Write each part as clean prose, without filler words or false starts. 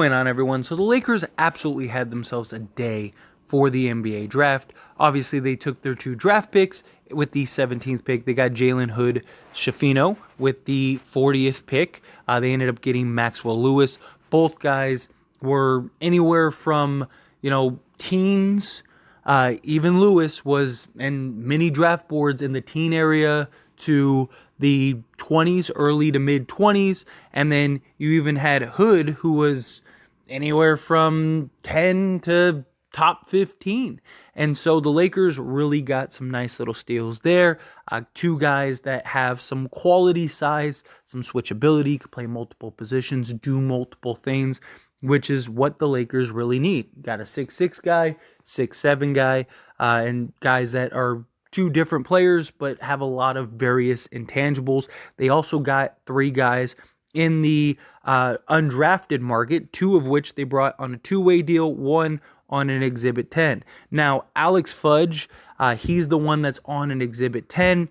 going on, everyone? So the Lakers absolutely had themselves a day for the NBA draft. Obviously, they took their 2 draft picks. With the 17th pick, they got Jalen Hood Schifino. With the 40th pick, they ended up getting Maxwell Lewis. Both guys were anywhere from, teens. Even Lewis was in many draft boards in the teen area to the 20s, early to mid 20s. And then you even had Hood, who was anywhere from 10 to top 15. And so the Lakers really got some nice little steals there. 2 guys that have some quality size, some switchability, could play multiple positions, do multiple things, which is what the Lakers really need. Got a 6'6 guy, 6'7 guy, and guys that are 2 different players but have a lot of various intangibles. They also got 3 guys in the undrafted market, 2 of which they brought on a 2-way deal, 1 on an Exhibit 10. Now, Alex Fudge, he's the one that's on an Exhibit 10.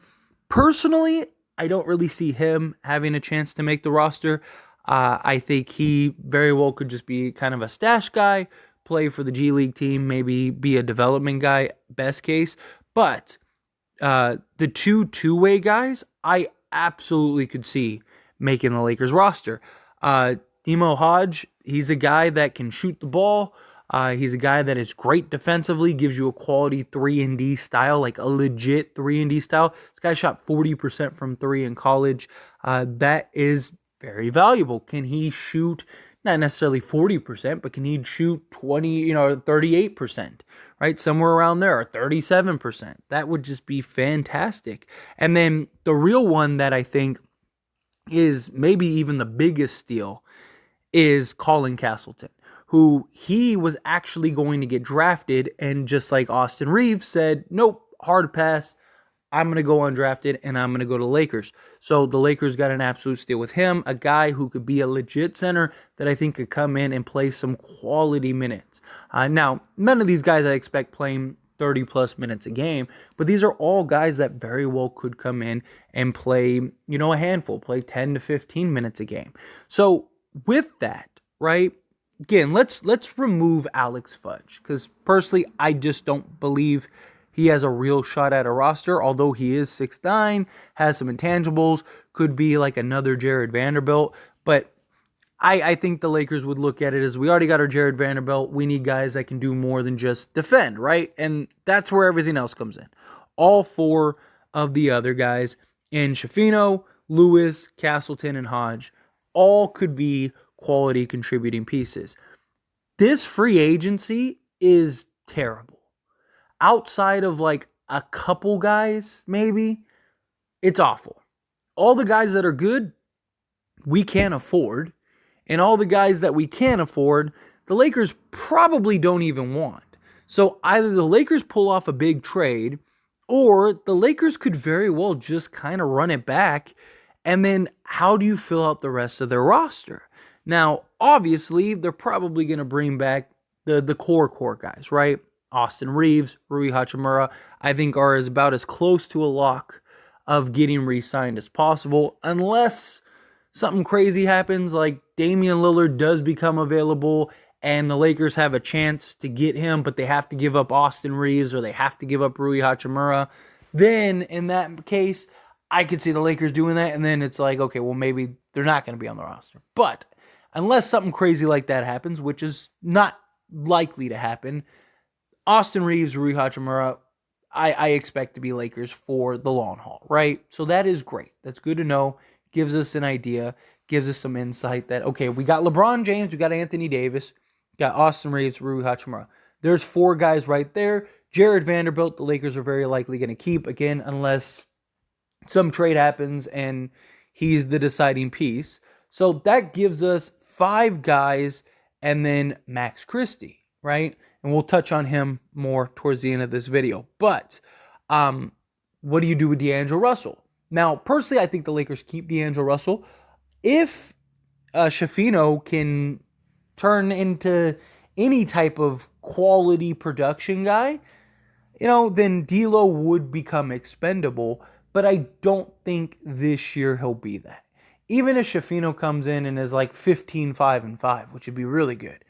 Personally, I don't really see him having a chance to make the roster. I think he very well could just be kind of a stash guy, play for the G League team, maybe be a development guy, best case. But the 2-way guys, I absolutely could see making the Lakers roster. Nemo Hodge, he's a guy that can shoot the ball. He's a guy that is great defensively, gives you a quality 3-and-D style, like a legit 3-and-D style. This guy shot 40% from 3 in college. That is very valuable. Can he shoot not necessarily 40%, but can he shoot 38%, right? Somewhere around there, or 37%. That would just be fantastic. And then the real one that I think is maybe even the biggest steal is Colin Castleton, who he was actually going to get drafted, and just like Austin Reeves said, nope, hard pass. I'm going to go undrafted, and I'm going to go to Lakers. So the Lakers got an absolute steal with him, a guy who could be a legit center that I think could come in and play some quality minutes. Now, none of these guys I expect playing 30-plus minutes a game, but these are all guys that very well could come in and play, a handful, play 10 to 15 minutes a game. So with that, right, again, let's remove Alex Fudge, because personally, I just don't believe he has a real shot at a roster, although he is 6'9", has some intangibles, could be like another Jared Vanderbilt. But I think the Lakers would look at it as, we already got our Jared Vanderbilt. We need guys that can do more than just defend, right? And that's where everything else comes in. All 4 of the other guys in Schifino, Lewis, Castleton, and Hodge all could be quality contributing pieces. This free agency is terrible. Outside of like a couple guys, maybe, it's awful. All the guys that are good, we can't afford. And all the guys that we can't afford, the Lakers probably don't even want. So either the Lakers pull off a big trade, or the Lakers could very well just kind of run it back. And then how do you fill out the rest of their roster? Now, obviously, they're probably going to bring back the core guys, right? Austin Reeves, Rui Hachimura, I think are about as close to a lock of getting re-signed as possible, unless something crazy happens, like Damian Lillard does become available and the Lakers have a chance to get him, but they have to give up Austin Reeves or they have to give up Rui Hachimura. Then, in that case, I could see the Lakers doing that, and then it's like, okay, well, maybe they're not going to be on the roster. But unless something crazy like that happens, which is not likely to happen, Austin Reeves, Rui Hachimura, I expect to be Lakers for the long haul, right? So that is great. That's good to know. Gives us an idea, gives us some insight that, okay, we got LeBron James, we got Anthony Davis, got Austin Reeves, Rui Hachimura. There's 4 guys right there. Jared Vanderbilt, the Lakers are very likely going to keep, again, unless some trade happens and he's the deciding piece. So that gives us 5 guys and then Max Christie, right? And we'll touch on him more towards the end of this video. But what do you do with D'Angelo Russell? Now, personally, I think the Lakers keep D'Angelo Russell. If Schifino can turn into any type of quality production guy, then D'Lo would become expendable. But I don't think this year he'll be that. even if Shafino comes in and is like 15-5-5, which would be really good,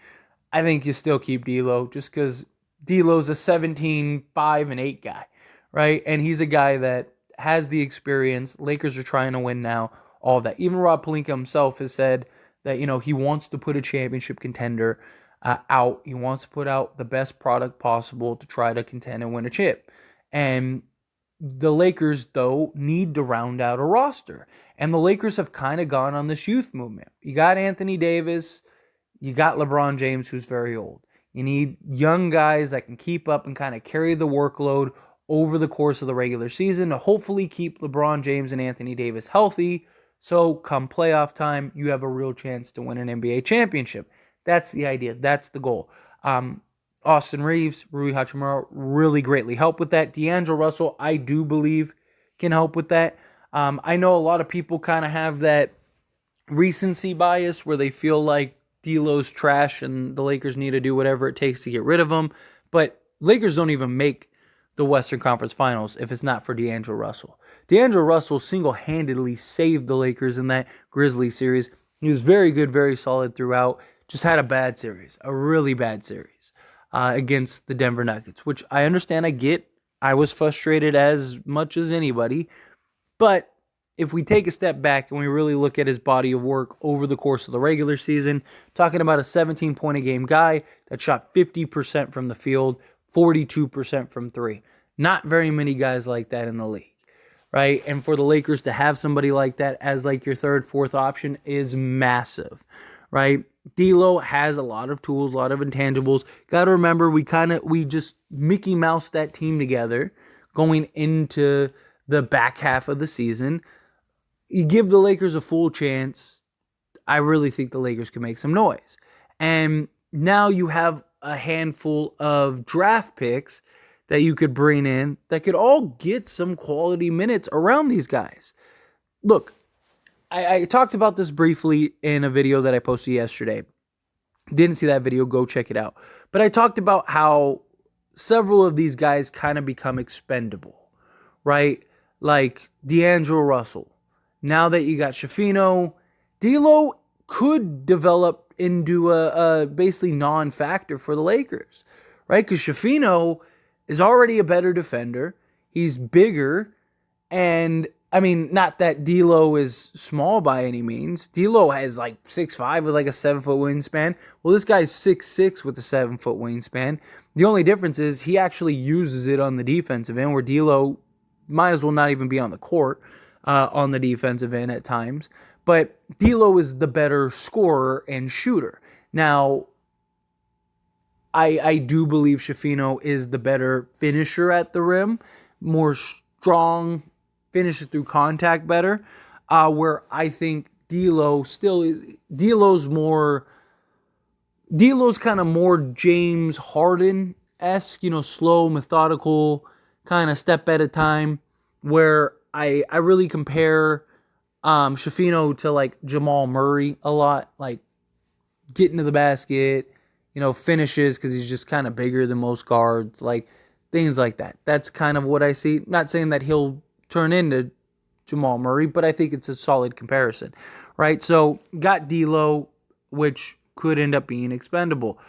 I think you still keep D'Lo just because D'Lo's a 17-5-8 guy, right? And he's a guy that has the experience. Lakers are trying to win now, all that. Even Rob Pelinka himself has said that, he wants to put a championship contender out. He wants to put out the best product possible to try to contend and win a chip. And the Lakers, though, need to round out a roster. And the Lakers have kind of gone on this youth movement. You got Anthony Davis. You got LeBron James, who's very old. You need young guys that can keep up and kind of carry the workload over the course of the regular season to hopefully keep LeBron James and Anthony Davis healthy. So come playoff time, you have a real chance to win an NBA championship. That's the idea. That's the goal. Austin Reeves, Rui Hachimura really greatly help with that. D'Angelo Russell, I do believe, can help with that. I know a lot of people kind of have that recency bias where they feel like D'Lo's trash and the Lakers need to do whatever it takes to get rid of him. But Lakers don't even make the Western Conference Finals if it's not for D'Angelo Russell. D'Angelo Russell single-handedly saved the Lakers in that Grizzlies series. He was very good, very solid throughout. Just had a bad series, a really bad series against the Denver Nuggets, which I understand, I get. I was frustrated as much as anybody. But if we take a step back and we really look at his body of work over the course of the regular season, talking about a 17-point-a-game guy that shot 50% from the field, 42% from three. Not very many guys like that in the league, right? And for the Lakers to have somebody like that as like your third, fourth option is massive, right? D'Lo has a lot of tools, a lot of intangibles. Got to remember, we just Mickey Mouse that team together going into the back half of the season. You give the Lakers a full chance, I really think the Lakers can make some noise. And now you have a handful of draft picks that you could bring in that could all get some quality minutes around these guys. Look, I talked about this briefly in a video that I posted yesterday. Didn't see that video, go check it out. But I talked about how several of these guys kind of become expendable, right? Like D'Angelo Russell. Now that you got Shafino, D'Lo could develop into a basically non-factor for the Lakers, right? Because Shafino is already a better defender. He's bigger, and I mean, not that D'Lo is small by any means. D'Lo has like 6'5" with like a 7-foot wingspan. Well, this guy's 6'6" with a 7-foot wingspan. The only difference is he actually uses it on the defensive end, where D'Lo might as well not even be on the court on the defensive end at times. But D'Lo is the better scorer and shooter. Now, I do believe Shafino is the better finisher at the rim, more strong, finishes through contact better, where I think D'Lo still is. D'Lo's kind of more James Harden-esque, slow, methodical, kind of step at a time, where I really compare Shafino to like Jamal Murray a lot, like getting to the basket, finishes because he's just kind of bigger than most guards, like things like that. That's kind of what I see. Not saying that he'll turn into Jamal Murray, but I think it's a solid comparison, right? So got D'Lo, which could end up being expendable.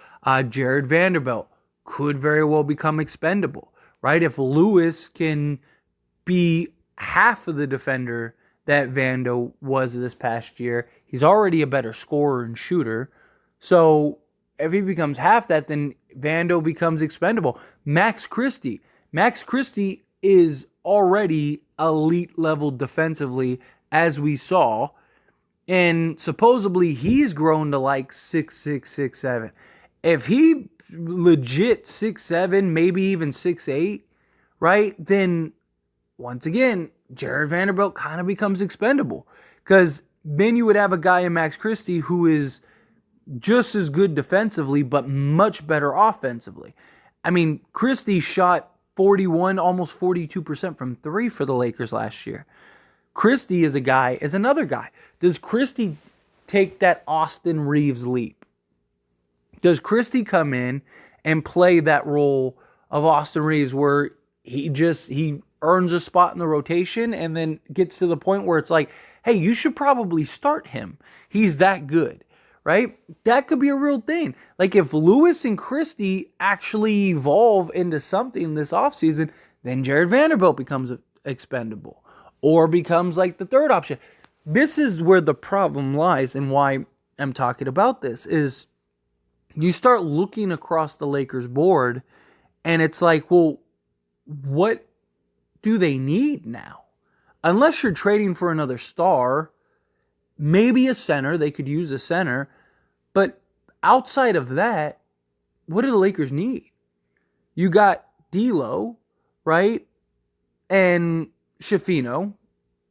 Jared Vanderbilt could very well become expendable, right? If Lewis can be half of the defender that Vando was this past year, he's already a better scorer and shooter. So if he becomes half that, then Vando becomes expendable. Max Christie is already elite level defensively, as we saw, and supposedly he's grown to like 6'6", 6'7". If he legit 6'7", maybe even 6'8", right, then once again, Jared Vanderbilt kind of becomes expendable, because then you would have a guy in Max Christie who is just as good defensively, but much better offensively. I mean, Christie shot 41, almost 42% from three for the Lakers last year. Christie is another guy. Does Christie take that Austin Reeves leap? Does Christie come in and play that role of Austin Reeves, where he earns a spot in the rotation and then gets to the point where it's like, hey, you should probably start him. He's that good, right? That could be a real thing. Like if Lewis and Christie actually evolve into something this offseason, then Jared Vanderbilt becomes expendable or becomes like the third option. This is where the problem lies and why I'm talking about this is you start looking across the Lakers board and it's like, well, what do they need now? Unless you're trading for another star, maybe a center, they could use a center, but outside of that, what do the Lakers need? You got D'Lo, right? And Schifino,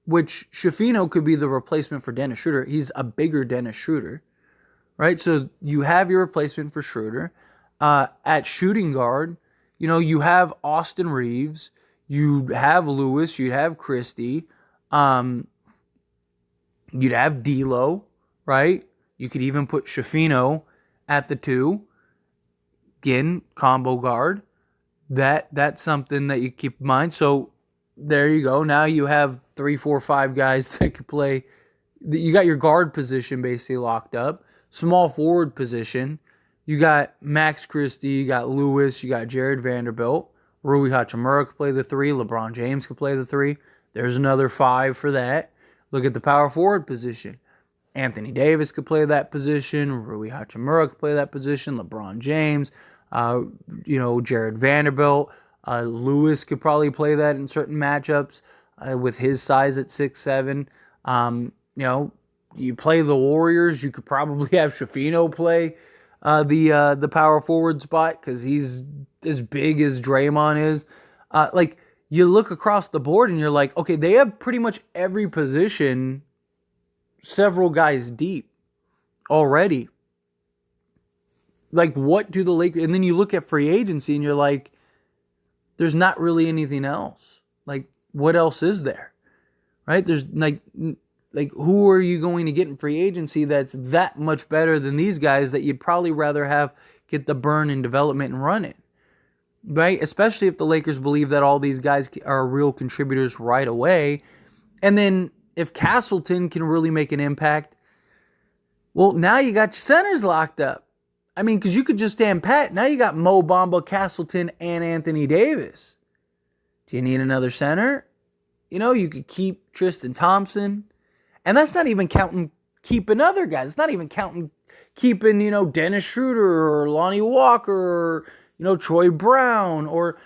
which Schifino could be the replacement for Dennis Schroeder. He's a bigger Dennis Schroeder, right? So you have your replacement for Schroeder. At shooting guard, you have Austin Reeves, you have Lewis, you'd have Christie, you'd have D'Lo, right? You could even put Schifino at the 2. Again, combo guard. That's something that you keep in mind. So there you go. Now you have 3, 4, 5 guys that could play. You got your guard position basically locked up. Small forward position. You got Max Christie, you got Lewis, you got Jared Vanderbilt. Rui Hachimura could play the 3. LeBron James could play the 3. There's another 5 for that. Look at the power forward position. Anthony Davis could play that position. Rui Hachimura could play that position. LeBron James, Jared Vanderbilt. Lewis could probably play that in certain matchups with his size at 6'7". You play the Warriors, you could probably have Schifino play the power forward spot because he's as big as Draymond is. You look across the board and you're like, okay, they have pretty much every position several guys deep already. Like, what do the Lakers... And then you look at free agency and you're like, there's not really anything else. Like, what else is there? Right? There's, like who are you going to get in free agency that's that much better than these guys that you'd probably rather have get the burn in development and run it? Right? Especially if the Lakers believe that all these guys are real contributors right away. And then if Castleton can really make an impact, well, now you got your centers locked up. I mean, because you could just stand pat. Now you got Mo Bamba, Castleton, and Anthony Davis. Do you need another center? You could keep Tristan Thompson. And that's not even counting keeping other guys. It's not even counting keeping, Dennis Schroeder or Lonnie Walker or, Troy Brown or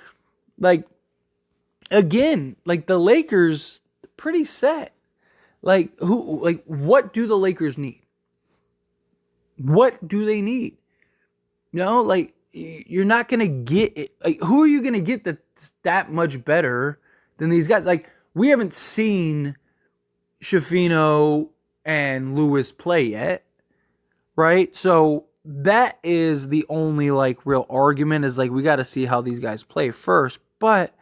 again, the Lakers pretty set. What do the Lakers need? What do they need? You're not going to get it. Who are you going to get that's that much better than these guys? We haven't seen Schifino and Lewis play yet, right? So that is the only real argument is we got to see how these guys play first. But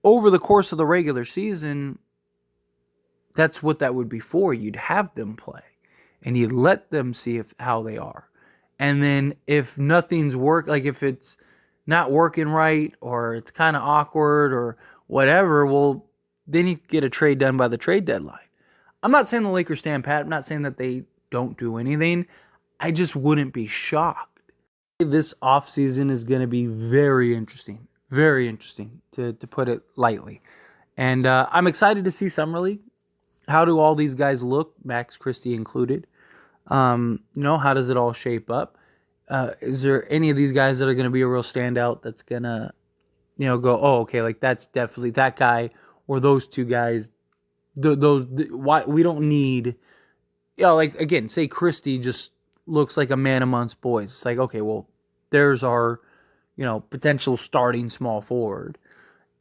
over the course of the regular season, that's what that would be for. You'd have them play and you'd let them see how they are. And then if nothing's if it's not working right or it's kind of awkward or whatever, well, then you get a trade done by the trade deadline. I'm not saying the Lakers stand pat. I'm not saying that they don't do anything. I just wouldn't be shocked. This offseason is going to be very interesting. Very interesting, to put it lightly. And I'm excited to see Summer League. How do all these guys look, Max Christie included? How does it all shape up? Is there any of these guys that are going to be a real standout that's going to, go, oh, okay, that's definitely that guy or those two guys. Why we don't need, again, say Christie just looks like a man amongst boys. It's okay, well, there's our, potential starting small forward.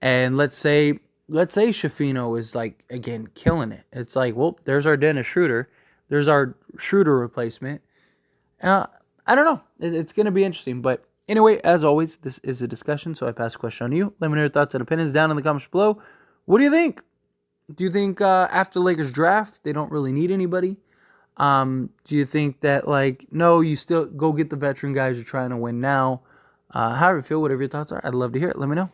And let's say Schifino is again, killing it. It's well, there's our Dennis Schroeder. There's our Schroeder replacement. I don't know. It's going to be interesting. But anyway, as always, this is a discussion, so I pass the question on to you. Let me know your thoughts and opinions down in the comments below. What do you think? Do you think after the Lakers draft, they don't really need anybody? Do you think that, no, you still go get the veteran guys you're trying to win now? However you feel, whatever your thoughts are, I'd love to hear it. Let me know.